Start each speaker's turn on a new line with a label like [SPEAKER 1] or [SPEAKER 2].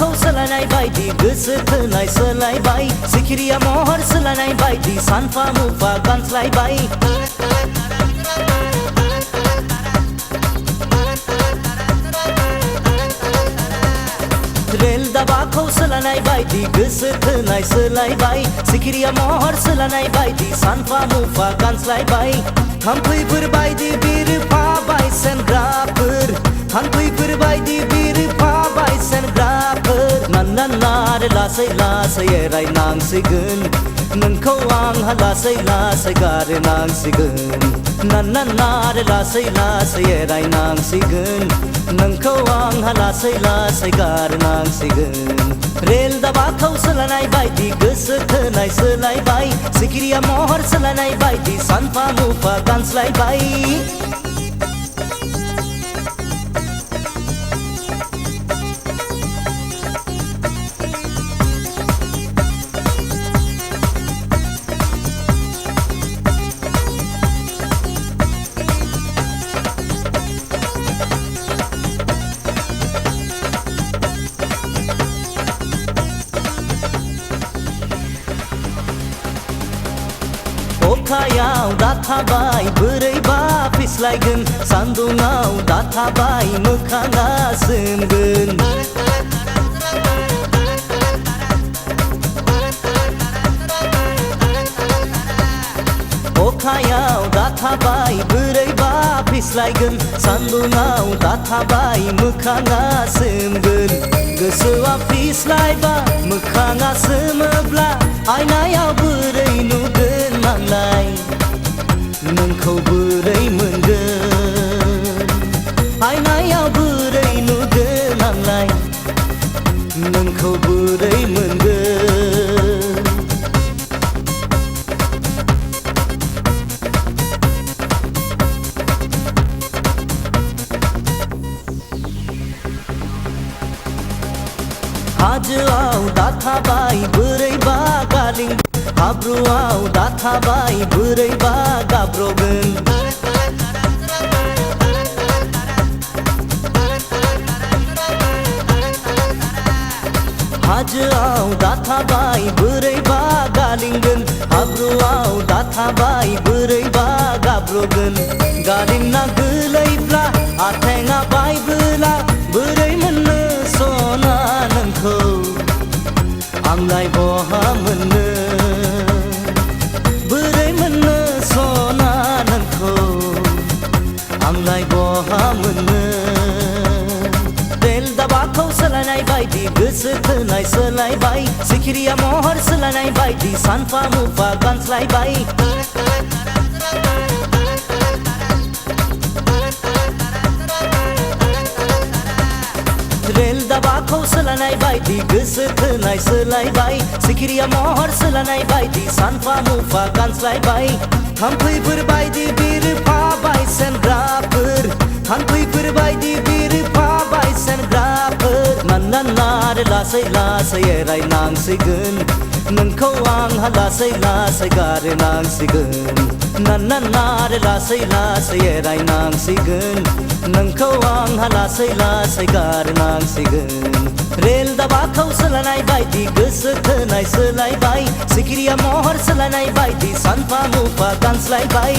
[SPEAKER 1] दाबाखौ सोलायनाय बायदि गोसो थोनाय सोलायबाय सिखिरिया महर सोलायनाय बायदि सानफा मुफा गानस्लायबाय रेल दाबाखौ सोलायनाय बायदि गोसो थोनाय सोलायबाय सिखिरिया महर सोलायनाय बायदि सानफा मुफा गानस्लायबाय थाम्फैफोर बायदि बिरफाबाय सेनग्राफोर थाम्फैफोर बायदि बिरफाबाय सेनग्राफोर नारे लासै लासै एरायनांसिगोन नोंखौ आंहा लासै लासै गारनांसिगोन नारे लासै लासै एरायनांसिगोन नोंखौ आंहा लासै लासै गारनांसिगोन रेल दाबाखौ सोलायनाय बायदि गोसो थोनाय सोलायबाय सिखिरिया महर सोलायनाय बायदि सानफा मुफा गानस्लायबाय अखायाव दाथाबाय बोरैबा फिस्लायगोन सान्दुङाव दाथाबाय मोखाङा सोमगोन अखायाव दाथाबाय बोरैबा फिस्लायगोन सान्दुङाव दाथाबाय मोखाङा सोमगोन गोसोआ फिस्लायबा मोखाङा सोमोब्ला आयनायाव बोरै नुगोन आंलाय नोंखौ बोरै मोनगोन आयनायाव बोरै नुगोन आंलाय नोंखौ बोरै मोनगोन हाजोआव दाथाबाय बोरैबा गालिं हाब्रुआव दाथाबाय बोरैबा गाब्रगोन हाजोआव दाथाबाय बोरैबा गालिंगोन हाब्रुआव दाथाबाय बोरैबा गाब्रगोन गालिंना गोलैब्ला आथेङा बायबोला बोरै मोननो सना नोंखौ आंलाय बहा मोननो बोरै मोननो सना नोंखौ आंलाय बहा मोननो रेल दाबाखौ सोलायनाय बायदि गोसो थोनाय सोलायबाय सिखिरिया महर सोलायनाय बायदि सानफा मुफा गानस्लायबाय रेल दाबाखौ सोलायनाय बायदि गोसो थोनाय सोलायबाय सिखिरिया महर सोलायनाय बायदि सानफा मुफा गानस्लायबाय थाम्फैफोर बायदि बिरफाबाय सेनग्राफोर थाम्फैफोर बायदि बिरफाबाय सेनग्राफोर नारे लासै लासै एरायनांसिगोन नोंखौ आंहा लासै लासै गारनांसिगोन नारे लासै लासै एरायनांसिगोन नोंखौ आंहा लासै लासै गारनांसिगोन रेल दाबाखौ सोलायनाय बायदि गोसो थोनाय सोलायबाय सिखिरिया महर सोलायनाय बायदि सानफा मुफा गानस्लायबाय